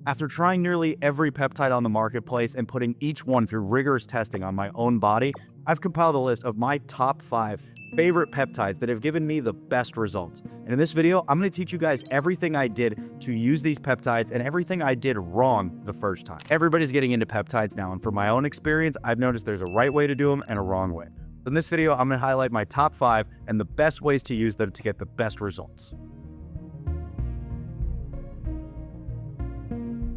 After trying nearly every peptide on the marketplace and putting each one through rigorous testing on my own body, I've compiled a list of my top 5 favorite peptides that have given me the best results. And in this video, I'm going to teach you guys everything I did to use these peptides and everything I did wrong the first time. Everybody's getting into peptides now, and from my own experience, I've noticed there's a right way to do them and a wrong way. In this video, I'm going to highlight my top 5 and the best ways to use them to get the best results.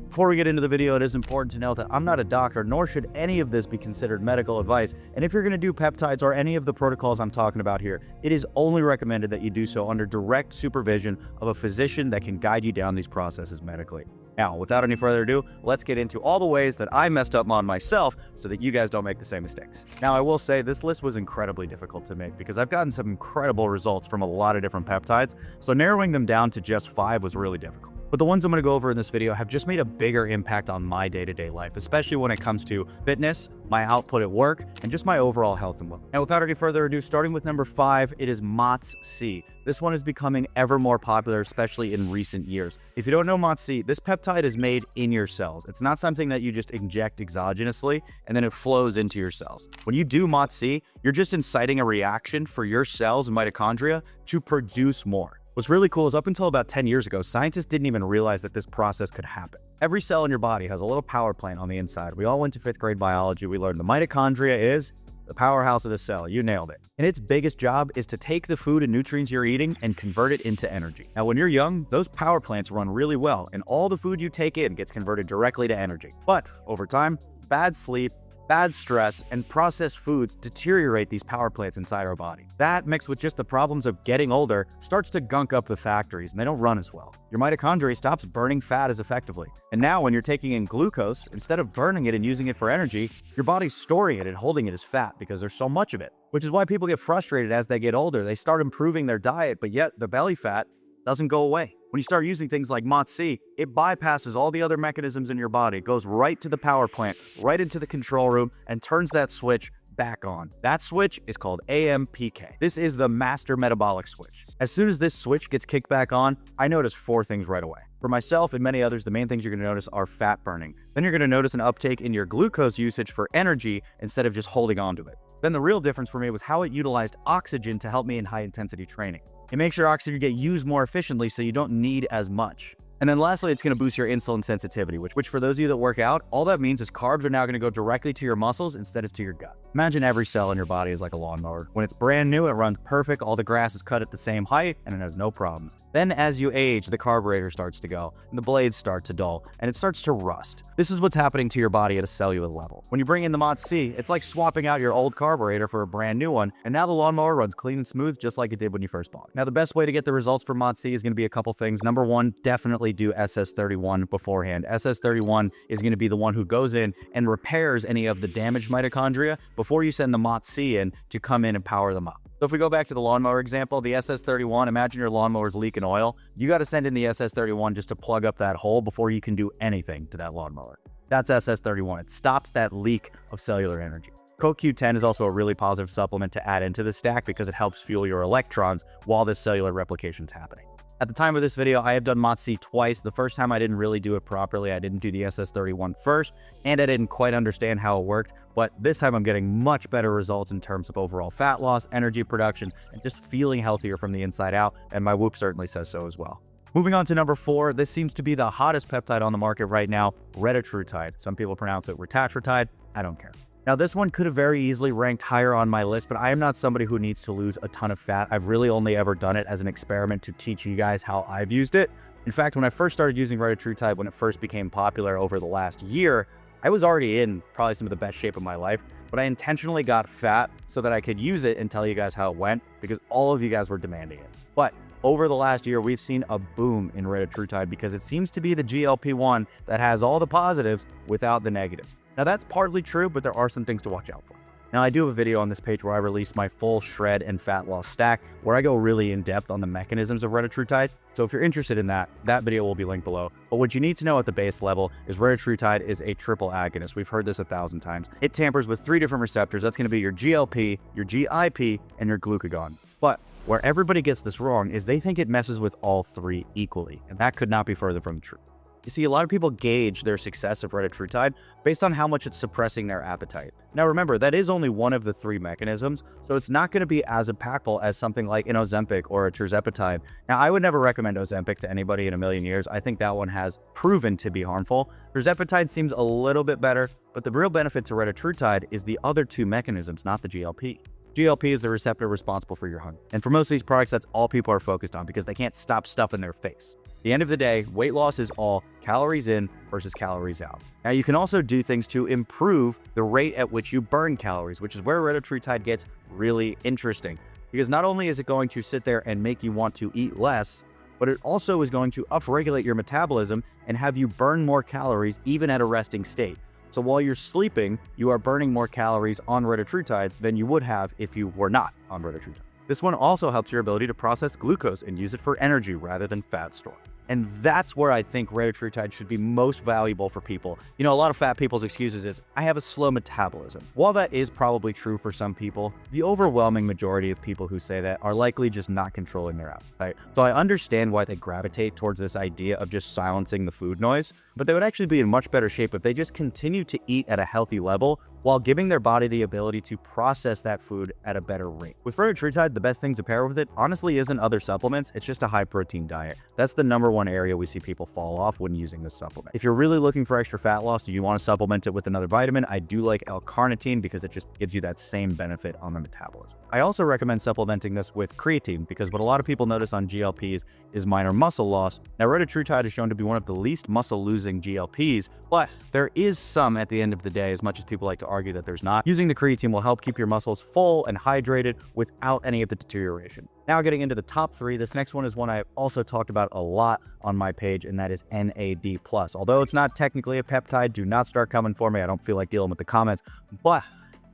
Before we get into the video, it is important to note that I'm not a doctor, nor should any of this be considered medical advice. And if you're going to do peptides or any of the protocols I'm talking about here, it is only recommended that you do so under direct supervision of a physician that can guide you down these processes medically. Now, without any further ado, let's get into all the ways that I messed up on myself so that you guys don't make the same mistakes. Now, I will say this list was incredibly difficult to make because I've gotten some incredible results from a lot of different peptides, so narrowing them down to just 5 was really difficult. But the ones I'm going to go over in this video have just made a bigger impact on my day-to-day life, especially when it comes to fitness, my output at work, and just my overall health and wellness. Now, without any further ado, starting with number 5, it is MOTS-c. This one is becoming ever more popular, especially in recent years. If you don't know MOTS-c, this peptide is made in your cells. It's not something that you just inject exogenously and then it flows into your cells. When you do MOTS-c, you're just inciting a reaction for your cells and mitochondria to produce more. What's really cool is up until about 10 years ago, scientists didn't even realize that this process could happen. Every cell in your body has a little power plant on the inside. We all went to 5th grade biology. We learned the mitochondria is the powerhouse of the cell. You nailed it. And its biggest job is to take the food and nutrients you're eating and convert it into energy. Now, when you're young, those power plants run really well, and all the food you take in gets converted directly to energy. But over time, bad sleep, bad stress, and processed foods deteriorate these power plants inside our body. That, mixed with just the problems of getting older, starts to gunk up the factories and they don't run as well. Your mitochondria stops burning fat as effectively. And now when you're taking in glucose, instead of burning it and using it for energy, your body's storing it and holding it as fat because there's so much of it. Which is why people get frustrated as they get older. They start improving their diet, but yet the belly fat doesn't go away. When you start using things like MOTS-c, it bypasses all the other mechanisms in your body. It goes right to the power plant, right into the control room, and turns that switch back on. That switch is called AMPK. This is the master metabolic switch. As soon as this switch gets kicked back on, I notice 4 things right away. For myself and many others, the main things you're going to notice are fat burning. Then you're going to notice an uptake in your glucose usage for energy instead of just holding on to it. Then the real difference for me was how it utilized oxygen to help me in high-intensity training. It makes your oxygen get used more efficiently so you don't need as much. And then lastly, it's going to boost your insulin sensitivity, which for those of you that work out, all that means is carbs are now going to go directly to your muscles instead of to your gut. Imagine every cell in your body is like a lawnmower. When it's brand new, it runs perfect, all the grass is cut at the same height, and it has no problems. Then as you age, the carburetor starts to go, and the blades start to dull, and it starts to rust. This is what's happening to your body at a cellular level. When you bring in the MOTS-c, it's like swapping out your old carburetor for a brand new one, and now the lawnmower runs clean and smooth just like it did when you first bought it. Now, the best way to get the results for MOTS-c is going to be a couple things. Number 1, definitely do SS31 beforehand. SS31 is going to be the one who goes in and repairs any of the damaged mitochondria before you send the MOTS-c in to come in and power them up. So if we go back to the lawnmower example, the SS31, imagine your lawnmower's leaking oil. You got to send in the SS31 just to plug up that hole before you can do anything to that lawnmower. That's SS31. It stops that leak of cellular energy. CoQ10 is also a really positive supplement to add into the stack because it helps fuel your electrons while this cellular replication is happening. At the time of this video, I have done MOTS-c twice. The first time I didn't really do it properly. I didn't do the SS31 first, and I didn't quite understand how it worked. But this time I'm getting much better results in terms of overall fat loss, energy production, and just feeling healthier from the inside out. And my Whoop certainly says so as well. Moving on to number 4, this seems to be the hottest peptide on the market right now, Retatrutide. Some people pronounce it Retatrutide. I don't care. Now, this one could have very easily ranked higher on my list, but I am not somebody who needs to lose a ton of fat. I've really only ever done it as an experiment to teach you guys how I've used it. In fact, when I first started using Retatrutide, when it first became popular over the last year, I was already in probably some of the best shape of my life, but I intentionally got fat so that I could use it and tell you guys how it went because all of you guys were demanding it. But over the last year, we've seen a boom in Retatrutide because it seems to be the GLP-1 that has all the positives without the negatives. Now, that's partly true, but there are some things to watch out for. Now, I do have a video on this page where I release my full shred and fat loss stack, where I go really in depth on the mechanisms of Retatrutide. So if you're interested in that, that video will be linked below. But what you need to know at the base level is Retatrutide is a triple agonist. We've heard this 1,000 times. It tampers with 3 different receptors. That's going to be your GLP, your GIP, and your glucagon. But where everybody gets this wrong is they think it messes with all 3 equally, and that could not be further from the truth. You see, a lot of people gauge their success of Retatrutide based on how much it's suppressing their appetite. Now remember, that is only one of the 3 mechanisms, so it's not going to be as impactful as something like an Ozempic or a Tirzepatide. Now, I would never recommend Ozempic to anybody in a million years. I think that one has proven to be harmful. Tirzepatide seems a little bit better, but the real benefit to Retatrutide is the other 2 mechanisms, not the GLP. GLP is the receptor responsible for your hunger. And for most of these products, that's all people are focused on because they can't stop stuffing their face. At the end of the day, weight loss is all calories in versus calories out. Now, you can also do things to improve the rate at which you burn calories, which is where Retatrutide gets really interesting. Because not only is it going to sit there and make you want to eat less, but it also is going to upregulate your metabolism and have you burn more calories even at a resting state. So while you're sleeping, you are burning more calories on Retatrutide than you would have if you were not on Retatrutide. This one also helps your ability to process glucose and use it for energy rather than fat store. And that's where I think Retatrutide should be most valuable for people. You know, a lot of fat people's excuses is, I have a slow metabolism. While that is probably true for some people, the overwhelming majority of people who say that are likely just not controlling their appetite. So I understand why they gravitate towards this idea of just silencing the food noise, but they would actually be in much better shape if they just continue to eat at a healthy level while giving their body the ability to process that food at a better rate. With Retatrutide, the best thing to pair with it honestly isn't other supplements, it's just a high protein diet. That's the number one area we see people fall off when using this supplement. If you're really looking for extra fat loss, you want to supplement it with another vitamin, I do like L-carnitine because it just gives you that same benefit on the metabolism. I also recommend supplementing this with creatine because what a lot of people notice on GLPs is minor muscle loss. Now, Retatrutide is shown to be one of the least muscle-losing GLPs, but there is some at the end of the day, as much as people like to argue that there's not. Using the creatine will help keep your muscles full and hydrated without any of the deterioration. Now, getting into the top 3, this next one is one I've also talked about a lot on my page, and that is NAD+. Although it's not technically a peptide, do not start coming for me. I don't feel like dealing with the comments, but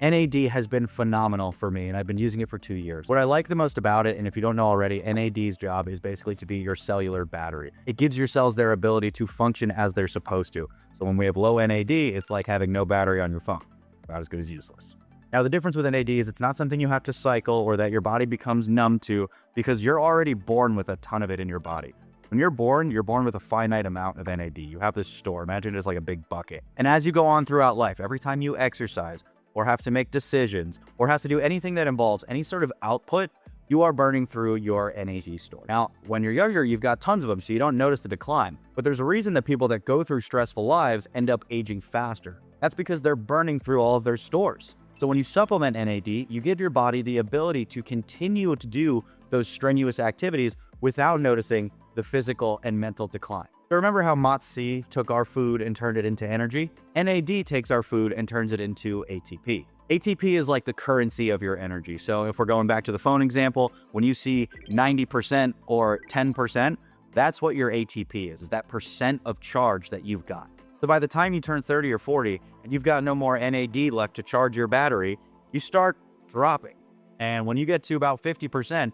NAD has been phenomenal for me, and I've been using it for 2 years. What I like the most about it, and if you don't know already, NAD's job is basically to be your cellular battery. It gives your cells their ability to function as they're supposed to. So when we have low NAD, it's like having no battery on your phone. About as good as useless. Now, the difference with NAD is it's not something you have to cycle or that your body becomes numb to because you're already born with a ton of it in your body. When you're born with a finite amount of NAD. You have this store. Imagine it as like a big bucket. And as you go on throughout life, every time you exercise or have to make decisions or have to do anything that involves any sort of output, you are burning through your NAD store. Now, when you're younger, you've got tons of them, so you don't notice the decline. But there's a reason that people that go through stressful lives end up aging faster. That's because they're burning through all of their stores. So when you supplement NAD, you give your body the ability to continue to do those strenuous activities without noticing the physical and mental decline. So remember how MOTS-c took our food and turned it into energy? NAD takes our food and turns it into ATP. ATP is like the currency of your energy. So if we're going back to the phone example, when you see 90% or 10%, that's what your ATP is that percent of charge that you've got. So by the time you turn 30 or 40 and you've got no more NAD left to charge your battery, you start dropping. And when you get to about 50%,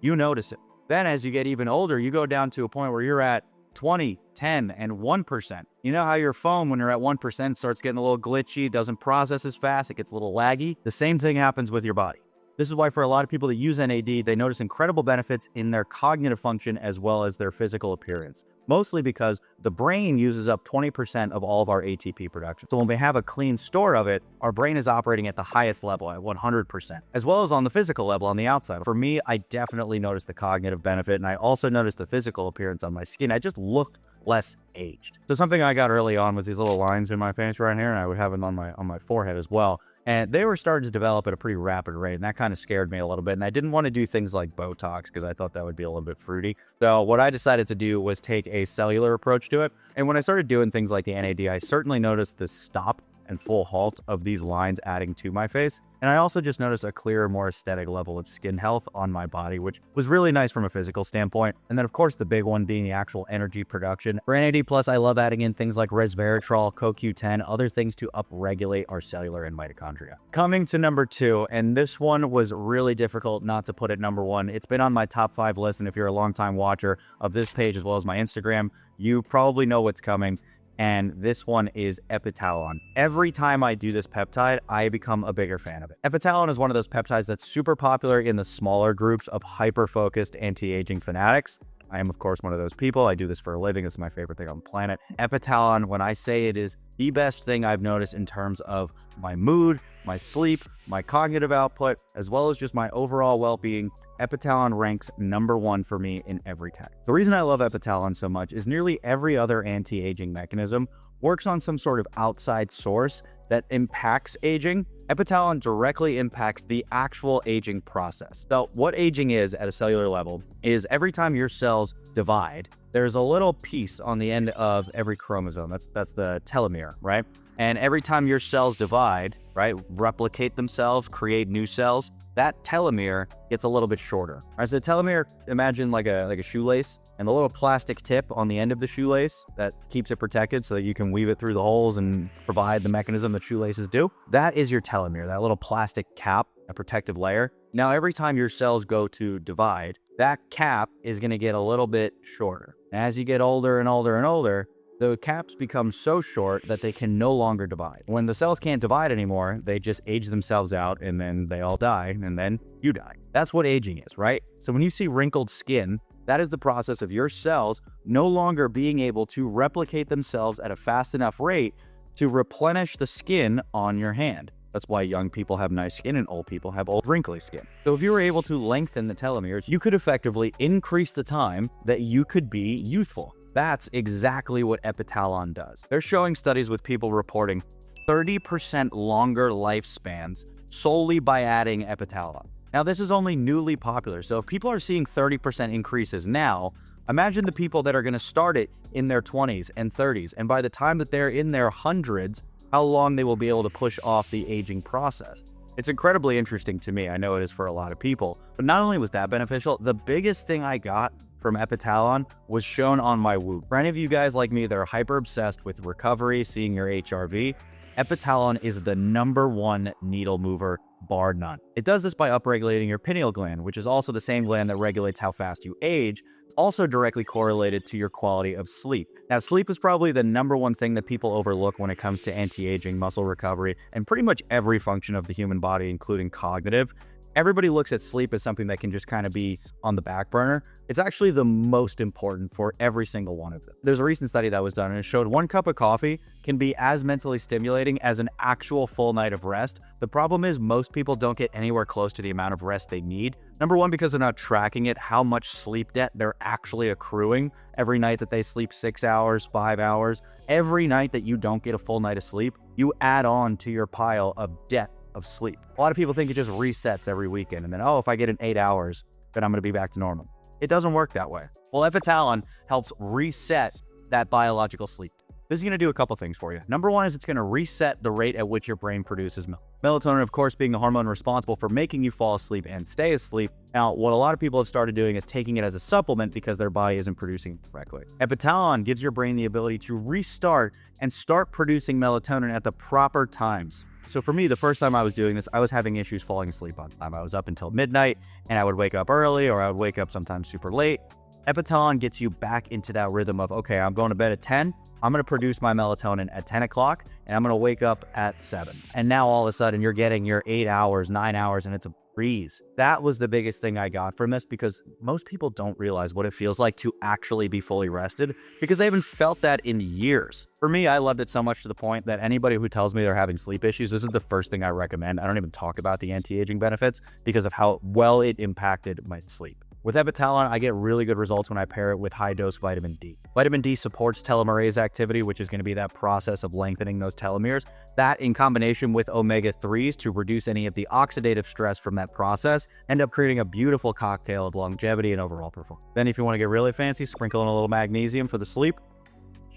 you notice it. Then as you get even older, you go down to a point where you're at 20, 10, and 1%. You know how your phone, when you're at 1%, starts getting a little glitchy, doesn't process as fast, it gets a little laggy? The same thing happens with your body. This is why for a lot of people that use NAD, they notice incredible benefits in their cognitive function as well as their physical appearance. Mostly because the brain uses up 20% of all of our ATP production. So when we have a clean store of it, our brain is operating at the highest level at 100%, as well as on the physical level on the outside. For me, I definitely noticed the cognitive benefit, and I also noticed the physical appearance on my skin. I just looked less aged. So something I got early on was these little lines in my face right here, and I would have them on my forehead as well. And they were starting to develop at a pretty rapid rate, and that kind of scared me a little bit. And I didn't want to do things like Botox because I thought that would be a little bit fruity. So what I decided to do was take a cellular approach to it. And when I started doing things like the NAD, I certainly noticed the stop and full halt of these lines adding to my face. And I also just noticed a clearer, more aesthetic level of skin health on my body, which was really nice from a physical standpoint. And then, of course, the big one being the actual energy production. For NAD+, I love adding in things like resveratrol, CoQ10, other things to upregulate our cellular and mitochondria. Coming to number 2, and this one was really difficult not to put at number 1. It's been on my top 5 list, and if you're a longtime watcher of this page as well as my Instagram, you probably know what's coming. And this one is Epitalon. Every time I do this peptide, I become a bigger fan of it. Epitalon is one of those peptides that's super popular in the smaller groups of hyper-focused anti-aging fanatics. I am, of course, one of those people. I do this for a living. It's my favorite thing on the planet. Epitalon, when I say it is the best thing I've noticed in terms of my mood, my sleep, my cognitive output, as well as just my overall well-being, Epitalon ranks #1 for me in every tag. The reason I love Epitalon so much is nearly every other anti-aging mechanism works on some sort of outside source that impacts aging. Epitalon directly impacts the actual aging process. So what aging is at a cellular level is every time your cells divide, there's a little piece on the end of every chromosome. That's the telomere, right? And every time your cells divide, right, replicate themselves, create new cells, that telomere gets a little bit shorter. All right, so the telomere, imagine like a shoelace, and the little plastic tip on the end of the shoelace that keeps it protected so that you can weave it through the holes and provide the mechanism that shoelaces do. That is your telomere, that little plastic cap, a protective layer. Now, every time your cells go to divide, that cap is going to get a little bit shorter. As you get older and older and older, the caps become so short that they can no longer divide. When the cells can't divide anymore, they just age themselves out and then they all die and then you die. That's what aging is, right? So when you see wrinkled skin, that is the process of your cells no longer being able to replicate themselves at a fast enough rate to replenish the skin on your hand. That's why young people have nice skin and old people have old wrinkly skin. So if you were able to lengthen the telomeres, you could effectively increase the time that you could be youthful. That's exactly what Epitalon does. They're showing studies with people reporting 30% longer lifespans solely by adding Epitalon. Now, this is only newly popular, so if people are seeing 30% increases now, imagine the people that are going to start it in their 20s and 30s, and by the time that they're in their hundreds, how long they will be able to push off the aging process. It's incredibly interesting to me. I know it is for a lot of people, but not only was that beneficial, the biggest thing I got from Epitalon was shown on my Whoop. For any of you guys like me that are hyper obsessed with recovery, seeing your HRV, Epitalon is the #1 needle mover, bar none. It does this by upregulating your pineal gland, which is also the same gland that regulates how fast you age. It's also directly correlated to your quality of sleep. Now, sleep is probably the #1 thing that people overlook when it comes to anti-aging, muscle recovery, and pretty much every function of the human body, including cognitive. Everybody looks at sleep as something that can just kind of be on the back burner. It's actually the most important for every single one of them. There's a recent study that was done and it showed 1 cup of coffee can be as mentally stimulating as an actual full night of rest. The problem is most people don't get anywhere close to the amount of rest they need. #1, because they're not tracking it, how much sleep debt they're actually accruing every night that they sleep 6 hours, 5 hours. Every night that you don't get a full night of sleep, you add on to your pile of debt of sleep. A lot of people think it just resets every weekend and then, oh, if I get in 8 hours, then I'm going to be back to normal. It doesn't work that way. Well, Epitalon helps reset that biological sleep. This is going to do a couple things for you. #1 is it's going to reset the rate at which your brain produces melatonin, of course, being the hormone responsible for making you fall asleep and stay asleep. Now, what a lot of people have started doing is taking it as a supplement because their body isn't producing it correctly. Epitalon gives your brain the ability to restart and start producing melatonin at the proper times. So for me, the first time I was doing this, I was having issues falling asleep on time. I was up until midnight and I would wake up early or I would wake up sometimes super late. Epitalon gets you back into that rhythm of, okay, I'm going to bed at 10. I'm going to produce my melatonin at 10 o'clock and I'm going to wake up at 7. And now all of a sudden you're getting your 8 hours, 9 hours, and it's a breeze. That was the biggest thing I got from this because most people don't realize what it feels like to actually be fully rested because they haven't felt that in years. For me, I loved it so much to the point that anybody who tells me they're having sleep issues, this is the first thing I recommend. I don't even talk about the anti-aging benefits because of how well it impacted my sleep. With Epitalon, I get really good results when I pair it with high-dose vitamin D. Vitamin D supports telomerase activity, which is going to be that process of lengthening those telomeres. That, in combination with omega-3s to reduce any of the oxidative stress from that process, end up creating a beautiful cocktail of longevity and overall performance. Then if you want to get really fancy, sprinkle in a little magnesium for the sleep.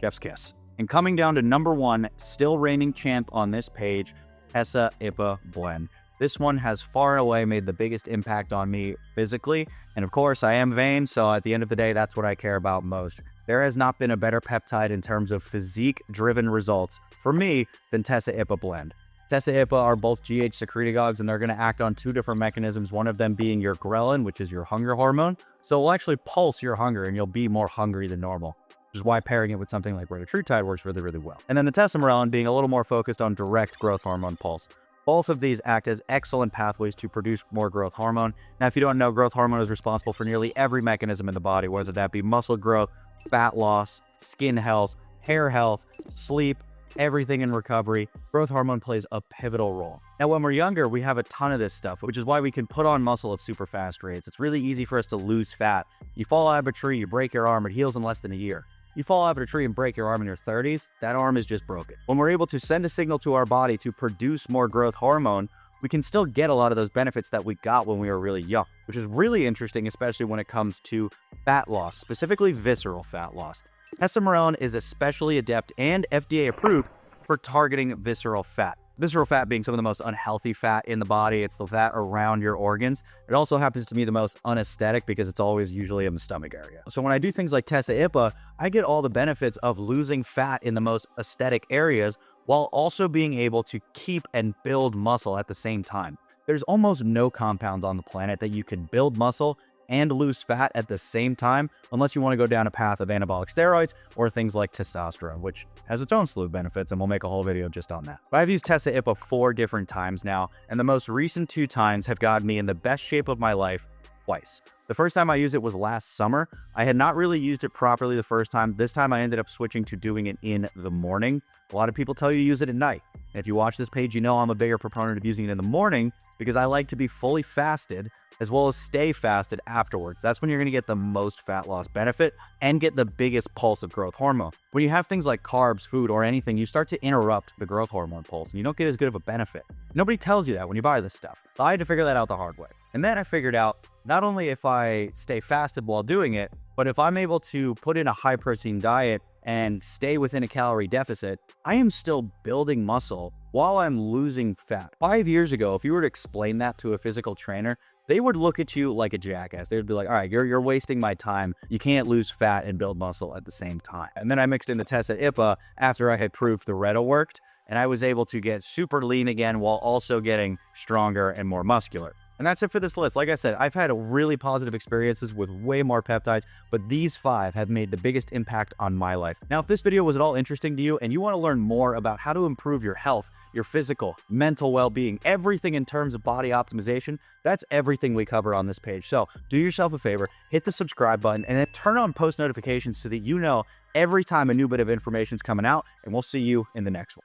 Chef's kiss. And coming down to #1, still reigning champ on this page, Tesa-Ipa blend. This one has far and away made the biggest impact on me physically. And of course, I am vain, so at the end of the day, that's what I care about most. There has not been a better peptide in terms of physique-driven results for me than Tesa-Ipa blend. Tesa-Ipa are both GH secretagogues, and they're going to act on 2 different mechanisms, one of them being your ghrelin, which is your hunger hormone. So it will actually pulse your hunger, and you'll be more hungry than normal, which is why pairing it with something like Retatrutide works really, really well. And then the Tesamorelin being a little more focused on direct growth hormone pulse. Both of these act as excellent pathways to produce more growth hormone. Now, if you don't know, growth hormone is responsible for nearly every mechanism in the body, whether that be muscle growth, fat loss, skin health, hair health, sleep, everything in recovery. Growth hormone plays a pivotal role. Now, when we're younger, we have a ton of this stuff, which is why we can put on muscle at super fast rates. It's really easy for us to lose fat. You fall out of a tree, you break your arm, it heals in less than a year. You fall out of a tree and break your arm in your 30s, that arm is just broken. When we're able to send a signal to our body to produce more growth hormone, we can still get a lot of those benefits that we got when we were really young, which is really interesting, especially when it comes to fat loss, specifically visceral fat loss. Tesamorelin is especially adept and FDA approved for targeting visceral fat. Visceral fat being some of the most unhealthy fat in the body. It's the fat around your organs. It also happens to be the most unaesthetic because it's always usually in the stomach area. So when I do things like Tesa-Ipa, I get all the benefits of losing fat in the most aesthetic areas while also being able to keep and build muscle at the same time. There's almost no compounds on the planet that you can build muscle and lose fat at the same time, unless you want to go down a path of anabolic steroids or things like testosterone, which has its own slew of benefits, and we'll make a whole video just on that. But I've used Tesa-Ipa 4 different times now, and the most recent 2 times have gotten me in the best shape of my life twice. The first time I used it was last summer. I had not really used it properly the first time. This time I ended up switching to doing it in the morning. A lot of people tell you to use it at night. And if you watch this page, you know I'm a bigger proponent of using it in the morning because I like to be fully fasted as well as stay fasted afterwards. That's when you're going to get the most fat loss benefit and get the biggest pulse of growth hormone. When you have things like carbs, food, or anything, you start to interrupt the growth hormone pulse and you don't get as good of a benefit. Nobody tells you that when you buy this stuff. So I had to figure that out the hard way. And then I figured out not only if I stay fasted while doing it, but if I'm able to put in a high protein diet and stay within a calorie deficit, I am still building muscle while I'm losing fat. 5 years ago, if you were to explain that to a physical trainer, they would look at you like a jackass. They would be like, all right, you're wasting my time. You can't lose fat and build muscle at the same time. And then I mixed in the Tesa-Ipa after I had proved the Reta worked, and I was able to get super lean again while also getting stronger and more muscular. And that's it for this list. Like I said, I've had really positive experiences with way more peptides, but these 5 have made the biggest impact on my life. Now, if this video was at all interesting to you and you want to learn more about how to improve your health, your physical, mental well-being, everything in terms of body optimization, that's everything we cover on this page. So do yourself a favor, hit the subscribe button, and then turn on post notifications so that you know every time a new bit of information is coming out, and we'll see you in the next one.